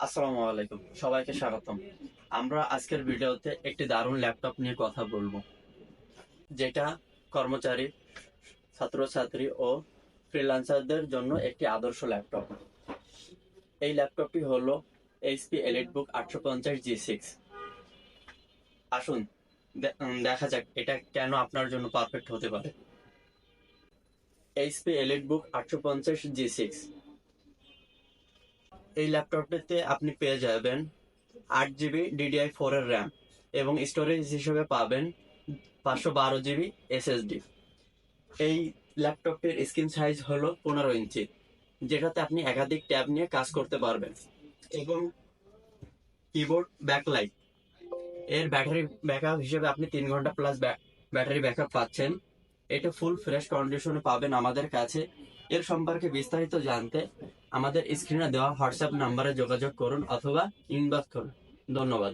আসসালামু আলাইকুম, সবাইকে স্বাগতম। আমরা আজকের ভিডিওতে একটি দারুণ ল্যাপটপ নিয়ে কথা বলবো, যেটা কর্মচারী, ছাত্রছাত্রী ও ফ্রিল্যান্সারদের জন্য একটি আদর্শ ল্যাপটপ। এই ল্যাপটপটি হলো এইচপি এলিটবুক 850 G6। আসুন দেখা যাক এটা কেন আপনার জন্য পারফেক্ট হতে পারে। এইচপি এলিটবুক 850 G6, এই ল্যাপটপটিতে আপনি পেয়ে যাবেন 8 GB DDI4 এর র্যাম এবং স্টোরেজ হিসেবে পাবেন 512 GB SSD। এই ল্যাপটপটির স্ক্রিন সাইজ হলো 15 ইঞ্চি, যেটাতে আপনি একাধিক ট্যাব নিয়ে কাজ করতে পারবেন। এবং কিবোর্ড ব্যাকলাইট, এর ব্যাটারি ব্যাকআপ হিসেবে আপনি 3 ঘন্টা প্লাস ব্যাটারি ব্যাকআপ পাচ্ছেন। এটা ফুল ফ্রেশ কন্ডিশনে পাবেন আমাদের কাছে। এর সম্পর্কে বিস্তারিত জানতে আমাদের স্ক্রিনে দেওয়া হোয়াটসঅ্যাপ নাম্বারে যোগাযোগ করুন অথবা ইনবক্স করুন। ধন্যবাদ।